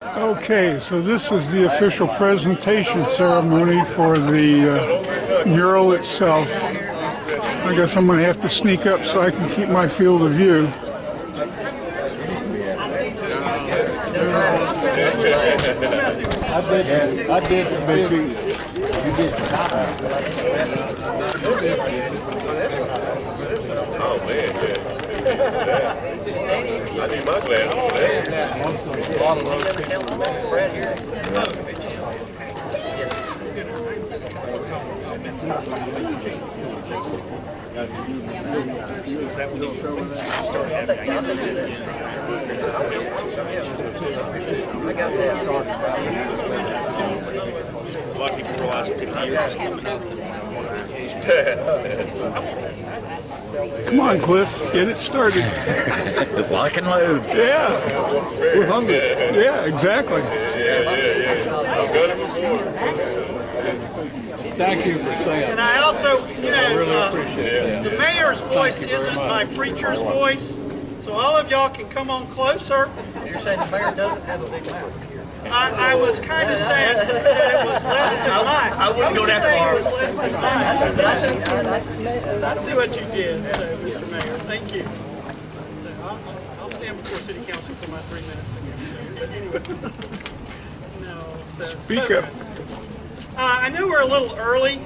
Okay, so this is the official presentation ceremony for the mural itself. I guess I'm going to have to sneak up so I can keep my field of view. I did maybe. You did. Oh man, I need my glasses for that. A lot of people realize 50 years. Come on, Cliff, get it started. Lock and load. Yeah, we're hungry. Yeah, exactly. I've got it before. Thank you for saying. And I also, I really appreciate that. the mayor's voice isn't my preacher's voice, so all of y'all can come on closer. You're saying the mayor doesn't have a big mouth here. I was kind of saying that it was less than mine. I wouldn't go that far. It was less than mine. I see what you did, so, Mr. Mayor. Thank you. So I'll stand before City Council for my 3 minutes again. But anyway. No, Speak up. I know we're a little early,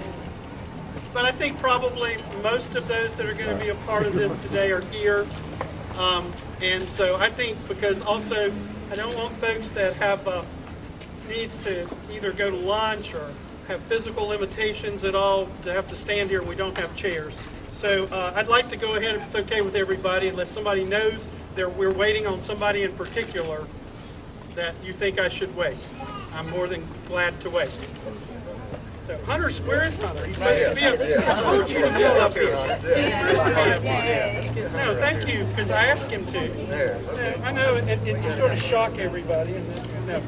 but I think probably most of those that are going to be a part of this today are here. And so I think because also I don't want folks that have needs to either go to lunch or have physical limitations at all to have to stand here and we don't have chairs. So I'd like to go ahead, if it's okay with everybody, unless somebody knows that we're waiting on somebody in particular that you think I should wait. I'm more than glad to wait. So Hunter's, where is Hunter? He's supposed to be up here. I told you to go up here. He's supposed to be up here. No, thank you, because I asked him to. I know you sort of shock everybody, and no,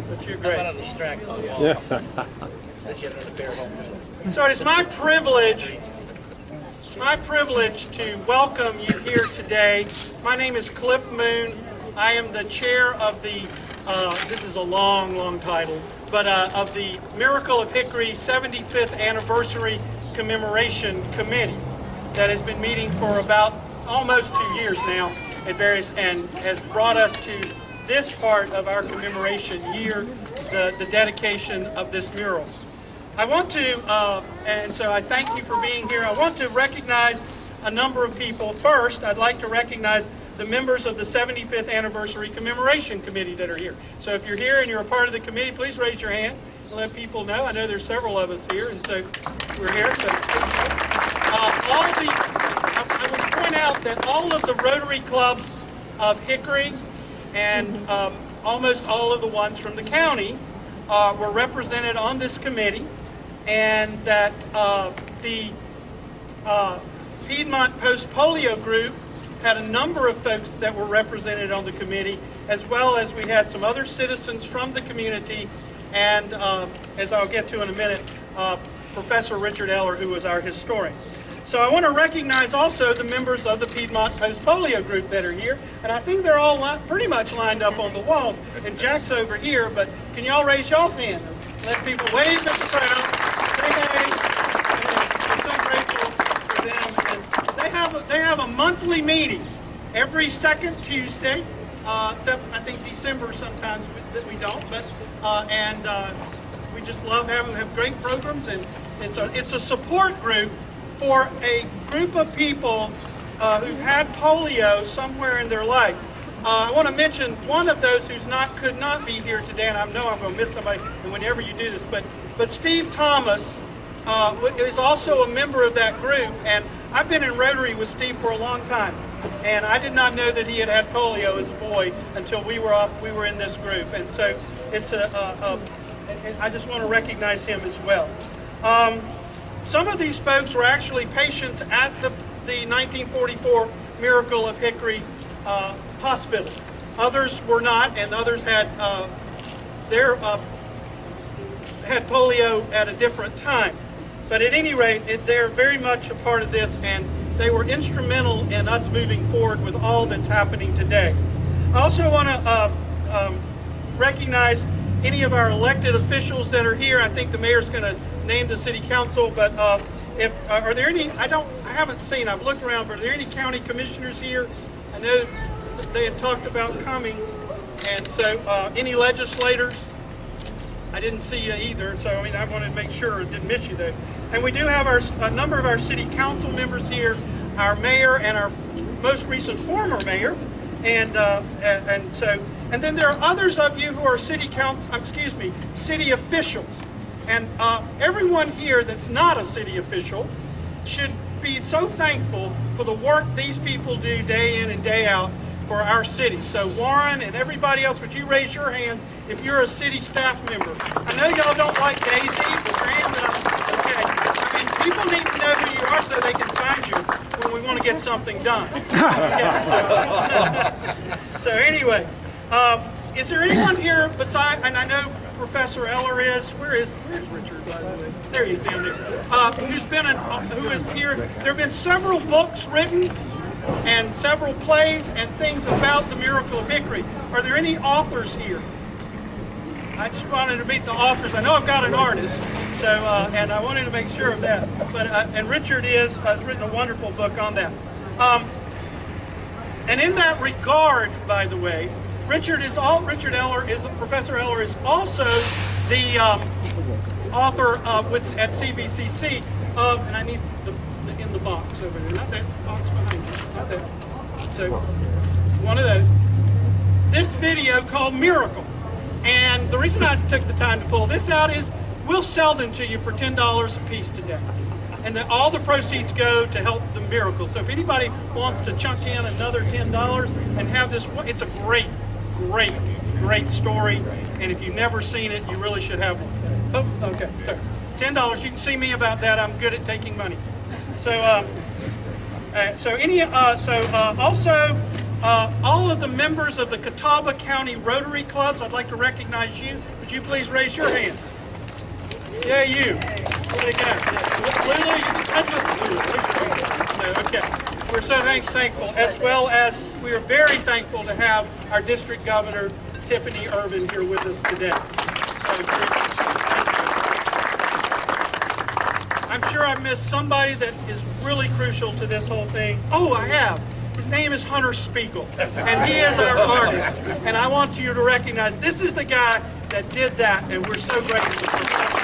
but you're great. So it is my privilege to welcome you here today. My name is Cliff Moon. I am the chair of the, this is a long title, but of the Miracle of Hickory 75th Anniversary Commemoration Committee that has been meeting for about almost 2 years now at various, and has brought us to this part of our commemoration year, the dedication of this mural. I want to, and so I thank you for being here. I want to recognize a number of people. First, I'd like to recognize the members of the 75th Anniversary Commemoration Committee that are here. So if you're here and you're a part of the committee, please raise your hand and let people know. I know there's several of us here, and so we're here. So I would point out that all of the Rotary Clubs of Hickory and almost all of the ones from the county were represented on this committee, and that the Piedmont Post-Polio Group had a number of folks that were represented on the committee, as well as we had some other citizens from the community, and as I'll get to in a minute, Professor Richard Eller, who was our historian. So I want to recognize also the members of the Piedmont Post-Polio Group that are here, and I think they're all pretty much lined up on the wall, and Jack's over here, but can y'all raise y'all's hand? Let people wave at the crowd, say hey. We're so grateful for them. And they have a monthly meeting every second Tuesday, except I think December sometimes that we don't, but we just love having them, have great programs, and it's a support group for a group of people who've had polio somewhere in their life. I want to mention one of those who's could not be here today, and I know I'm going to miss somebody, and whenever you do this, but Steve Thomas is also a member of that group, and I've been in Rotary with Steve for a long time, and I did not know that he had polio as a boy until we were in this group, and so it's I just want to recognize him as well. Some of these folks were actually patients at the 1944 Miracle of Hickory Hospital. Others were not, and others had had polio at a different time. But at any rate, they're very much a part of this, and they were instrumental in us moving forward with all that's happening today. I also want to recognize any of our elected officials that are here. I think the mayor's going to name the city council, but if are there any? I haven't seen. I've looked around, but are there any county commissioners here? I know they had talked about coming, and so any legislators? I didn't see you either, so I mean I wanted to make sure I didn't miss you there. And we do have a number of our city council members here, our mayor and our most recent former mayor, and then there are others of you who are city officials, and everyone here that's not a city official should be so thankful for the work these people do day in and day out for our city. So Warren and everybody else, would you raise your hands if you're a city staff member? I know y'all don't like Daisy, but your hand up. Okay. I mean, people need to know who you are so they can find you when we want to get something done. Okay, so anyway, is there anyone here besides, and I know Professor Eller is, where's Richard, by the way? There he is down there. Who is here? There have been several books written and several plays and things about the Miracle of Hickory. Are there any authors here? I just wanted to meet the authors. I know I've got an artist, so and I wanted to make sure of that. But and Richard has written a wonderful book on that. And in that regard, by the way, Professor Eller is also the author at CVCC of, and I need in the box over there, not that box behind you, not that. So one of those. This video called Miracle, and the reason I took the time to pull this out is we'll sell them to you for $10 a piece today, and all the proceeds go to help the Miracle. So if anybody wants to chunk in another $10 and have this, it's a great story, and if you've never seen it, you really should have one. Oh, okay, so $10. You can see me about that. I'm good at taking money. So, also, all of the members of the Catawba County Rotary Clubs, I'd like to recognize you. Would you please raise your hands? Yeah, you. There you go. Lulu, that's what Lulu. Okay. We're so thankful, as well as we are very thankful to have our District Governor, Tiffany Irvin, here with us today. I'm sure I missed somebody that is really crucial to this whole thing. Oh, I have. His name is Hunter Spiegel, and he is our artist. And I want you to recognize this is the guy that did that, and we're so grateful for that.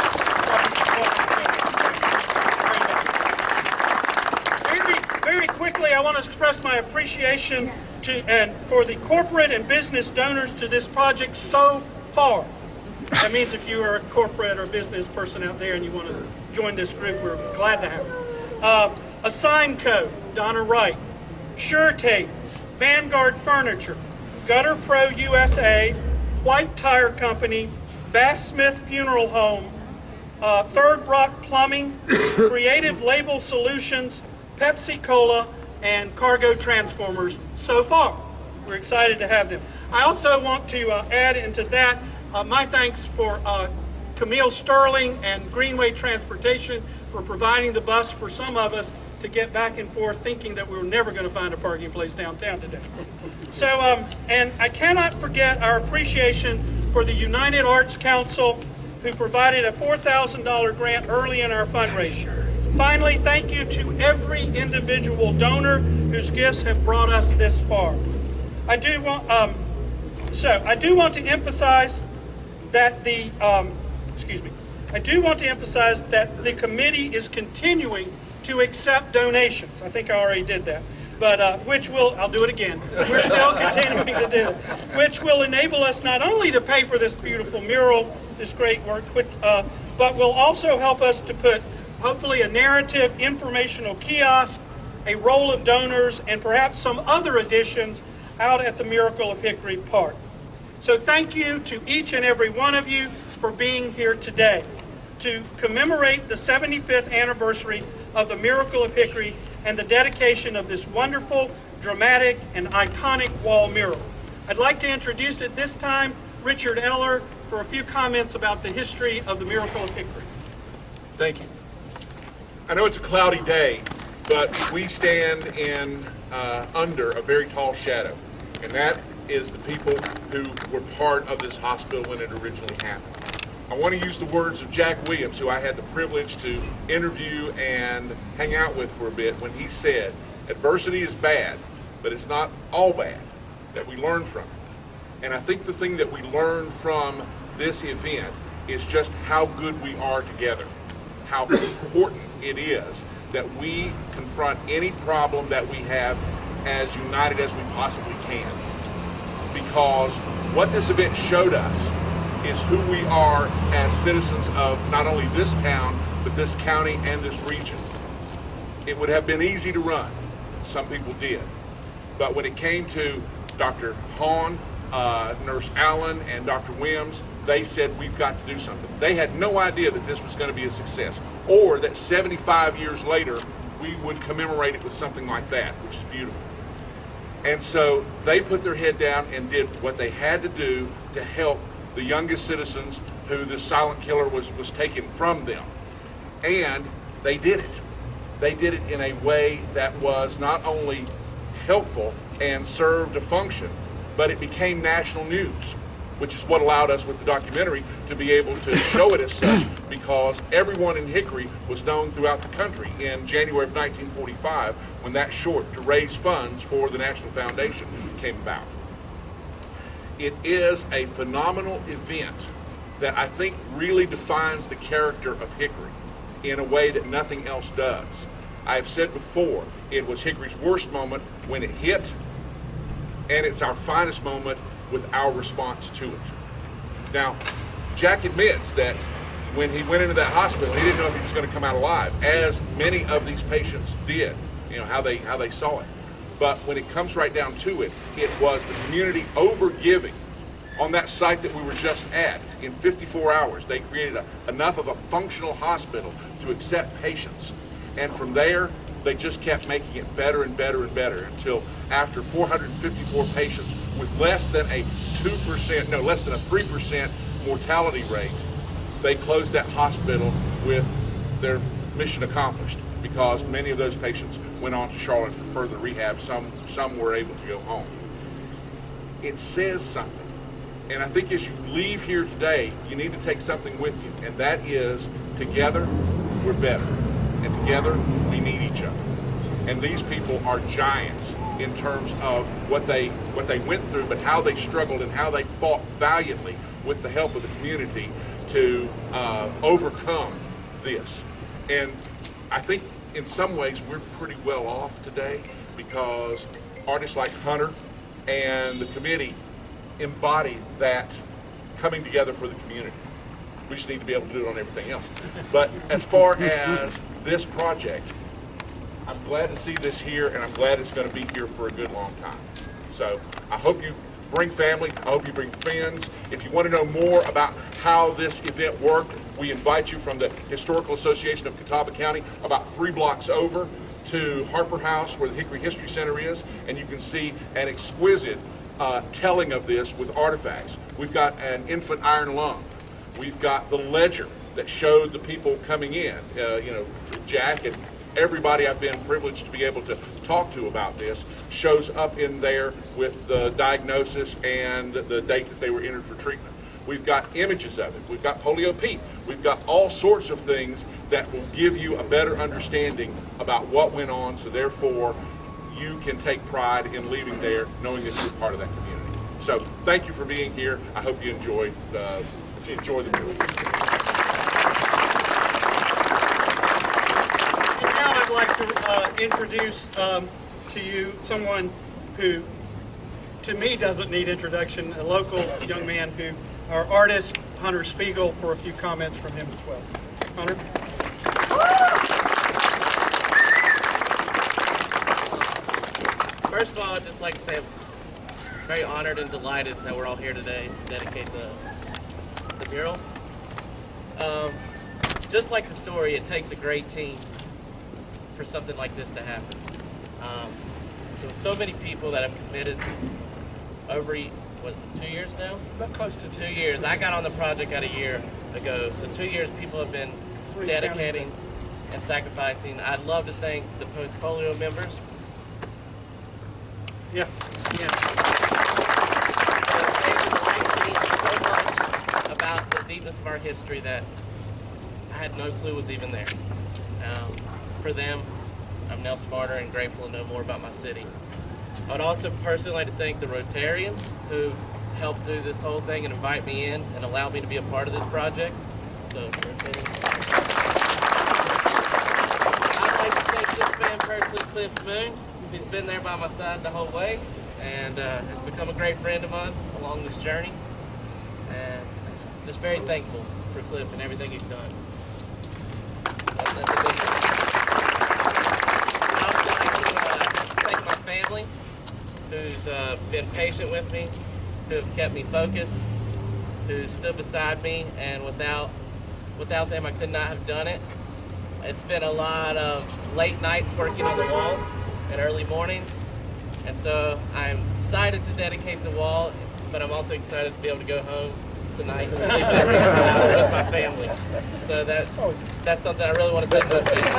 Very quickly, I want to express my appreciation for the corporate and business donors to this project so far. That means if you are a corporate or business person out there and you want to join this group, we're glad to have you. Assign Code, Donna Wright. Sure Tape, Vanguard Furniture, Gutter Pro USA, White Tire Company, Bass Smith Funeral Home, Third Rock Plumbing, Creative Label Solutions, Pepsi Cola, and Cargo Transformers so far. We're excited to have them. I also want to add into that my thanks for Camille Sterling and Greenway Transportation for providing the bus for some of us to get back and forth thinking that we were never going to find a parking place downtown today. So, and I cannot forget our appreciation for the United Arts Council, who provided a $4,000 grant early in our fundraiser. Finally, thank you to every individual donor whose gifts have brought us this far. I do want to emphasize that the committee is continuing to accept donations. I think I already did that, but I'll do it again. We're still continuing to do it, which will enable us not only to pay for this beautiful mural, this great work, but will also help us to put hopefully a narrative informational kiosk, a roll of donors, and perhaps some other additions out at the Miracle of Hickory Park. So thank you to each and every one of you for being here today to commemorate the 75th anniversary of the Miracle of Hickory and the dedication of this wonderful, dramatic, and iconic wall mural. I'd like to introduce at this time Richard Eller for a few comments about the history of the Miracle of Hickory. Thank you. I know it's a cloudy day, but we stand under a very tall shadow, and that is the people who were part of this hospital when it originally happened. I want to use the words of Jack Williams, who I had the privilege to interview and hang out with for a bit, when he said, adversity is bad, but it's not all bad, that we learn from it. And I think the thing that we learn from this event is just how good we are together, how important it is that we confront any problem that we have as united as we possibly can. Because what this event showed us is who we are as citizens of not only this town, but this county and this region. It would have been easy to run. Some people did. But when it came to Dr. Hahn, Nurse Allen, and Dr. Wims, they said, we've got to do something. They had no idea that this was going to be a success, or that 75 years later, we would commemorate it with something like that, which is beautiful. And so they put their head down and did what they had to do to help the youngest citizens who this silent killer was taken from them. And they did it. They did it in a way that was not only helpful and served a function, but it became national news, which is what allowed us with the documentary to be able to show it as such, because everyone in Hickory was known throughout the country in January of 1945 when that short to raise funds for the National Foundation came about. It is a phenomenal event that I think really defines the character of Hickory in a way that nothing else does. I have said before, it was Hickory's worst moment when it hit, and it's our finest moment with our response to it. Now, Jack admits that when he went into that hospital, he didn't know if he was going to come out alive, as many of these patients did, you know, how they saw it. But when it comes right down to it, it was the community overgiving. On that site that we were just at, in 54 hours, they created enough of a functional hospital to accept patients. And from there, they just kept making it better and better and better until after 454 patients with less than a 3% mortality rate, they closed that hospital with their mission accomplished, because many of those patients went on to Charlotte for further rehab. Some were able to go home. It says something. And I think as you leave here today, you need to take something with you, and that is, together, we're better. And together, we need each other. And these people are giants in terms of what they went through, but how they struggled and how they fought valiantly with the help of the community to overcome this. And I think in some ways we're pretty well off today, because artists like Hunter and the committee embody that coming together for the community. We just need to be able to do it on everything else. But as far as this project, I'm glad to see this here, and I'm glad it's going to be here for a good long time. So I hope you bring family. I hope you bring friends. If you want to know more about how this event worked, we invite you from the Historical Association of Catawba County about 3 blocks over to Harper House, where the Hickory History Center is, and you can see an exquisite telling of this with artifacts. We've got an infant iron lung. We've got the ledger that showed the people coming in. You know, Jack and everybody I've been privileged to be able to talk to about this shows up in there with the diagnosis and the date that they were entered for treatment. We've got images of it. We've got Polio Pete. We've got all sorts of things that will give you a better understanding about what went on, so therefore you can take pride in leaving there knowing that you're part of that community. So thank you for being here. I hope you enjoy the movie. And now I'd like to introduce to you someone who, to me, doesn't need introduction, a local young man who, our artist, Hunter Spiegel, for a few comments from him as well. Hunter? First of all, I'd just like to say I'm very honored and delighted that we're all here today to dedicate the mural. Just like the story, it takes a great team for something like this to happen. There's so many people that have committed over, 2 years now? About close to 2 years. I got on the project about a year ago, so 2 years people have been dedicating and sacrificing. I'd love to thank the post-polio members. Yeah. about the deepness of our history that I had no clue was even there. For them, I'm now smarter and grateful to know more about my city. I would also personally like to thank the Rotarians who've helped do this whole thing and invite me in and allow me to be a part of this project. So, I'd like to thank this man personally, Cliff Moon, who's been there by my side the whole way and has become a great friend of mine along this journey. And just very thankful for Cliff and everything he's done. I'd also like to thank my family, who's been patient with me, who have kept me focused, who stood beside me, and without them I could not have done it. It's been a lot of late nights working on the wall and early mornings, and so I'm excited to dedicate the wall, but I'm also excited to be able to go home tonight and sleep every night with my family. So that's something I really want to thank my family.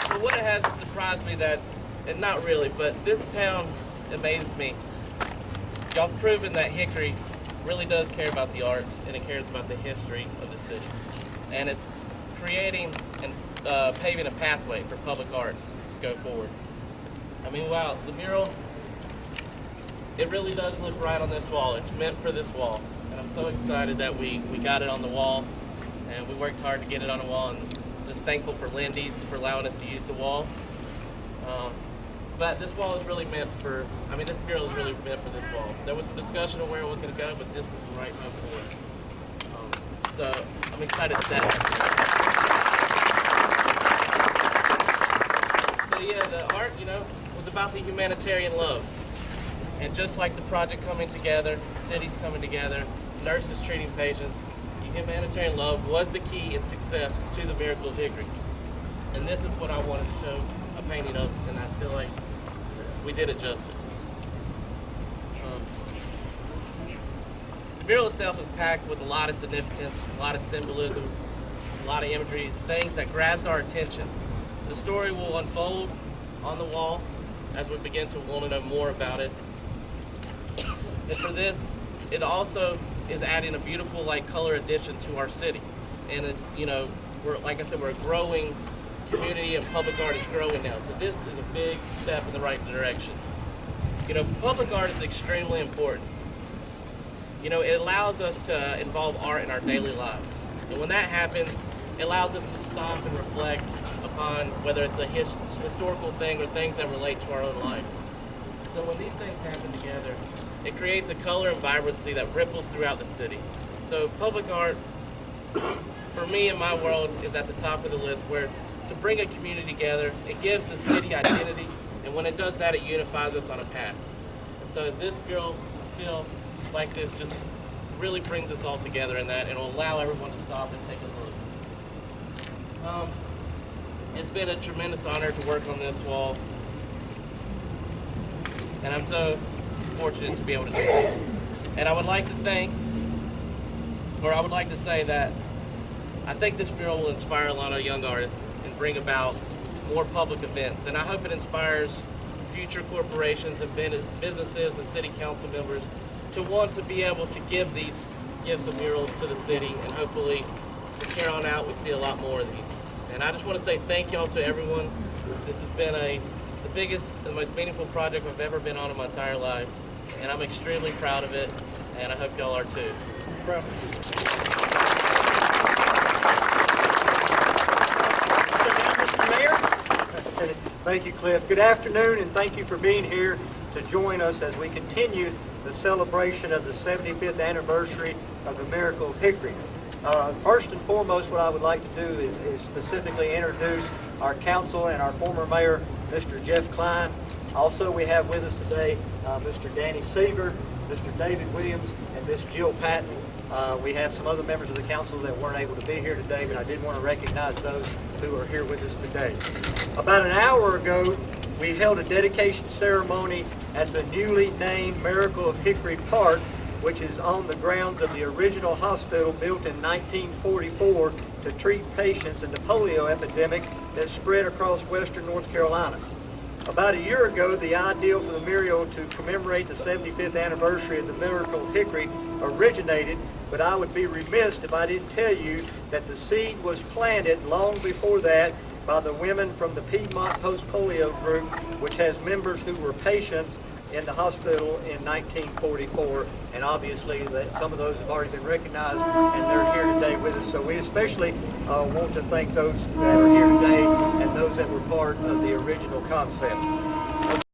But what it has is surprised me that, and not really, but this town amazes me. Y'all have proven that Hickory really does care about the arts and it cares about the history of the city. And it's creating and paving a pathway for public arts to go forward. I mean, wow, the mural, it really does look right on this wall. It's meant for this wall. And I'm so excited that we got it on the wall and we worked hard to get it on the wall, and just thankful for Lindy's for allowing us to use the wall. But this wall is really meant for, I mean, this mural is really meant for this wall. There was some discussion on where it was going to go, but this is the right move for it. So I'm excited for that. So yeah, the art, was about the humanitarian love. And just like the project coming together, cities coming together, nurses treating patients, the humanitarian love was the key in success to the Miracle of Hickory. And this is what I wanted to show a painting of, and I feel like we did it justice. The mural itself is packed with a lot of significance, a lot of symbolism, a lot of imagery, things that grabs our attention. The story will unfold on the wall as we begin to want to know more about it. And for this, it also is adding a beautiful color addition to our city. And it's, like I said, we're a growing community and public art is growing now. So this is a big step in the right direction. Public art is extremely important. It allows us to involve art in our daily lives. And when that happens, it allows us to stop and reflect upon whether it's a historical thing or things that relate to our own life. So when these things happen together, it creates a color and vibrancy that ripples throughout the city. So public art, for me in my world, is at the top of the list, where to bring a community together, it gives the city identity, and when it does that, it unifies us on a path. And so this mural, I feel like this just really brings us all together in that, and will allow everyone to stop and take a look. It's been a tremendous honor to work on this wall, and I'm so fortunate to be able to do this. And I would like to say that I think this mural will inspire a lot of young artists and bring about more public events. And I hope it inspires future corporations and businesses and city council members to want to be able to give these gifts of murals to the city. And hopefully, from here on out, we see a lot more of these. And I just want to say thank y'all to everyone. This has been the biggest and most meaningful project I've ever been on in my entire life. And I'm extremely proud of it, and I hope y'all are too. Proud. Thank you, Cliff. Good afternoon, and thank you for being here to join us as we continue the celebration of the 75th anniversary of the Miracle of Hickory. First and foremost, what I would like to do is specifically introduce our council and our former mayor, Mr. Jeff Klein. Also, we have with us today Mr. Danny Seaver, Mr. David Williams, and Ms. Jill Patton. We have some other members of the council that weren't able to be here today, but I did want to recognize those who are here with us today. About an hour ago, we held a dedication ceremony at the newly named Miracle of Hickory Park, which is on the grounds of the original hospital built in 1944 to treat patients in the polio epidemic that spread across western North Carolina. About a year ago, the ideal for the mural to commemorate the 75th anniversary of the Miracle of Hickory originated, but I would be remiss if I didn't tell you that the seed was planted long before that by the women from the Piedmont Post-Polio Group, which has members who were patients in the hospital in 1944, and obviously that some of those have already been recognized and they're here today with us. So we especially want to thank those that are here today and those that were part of the original concept.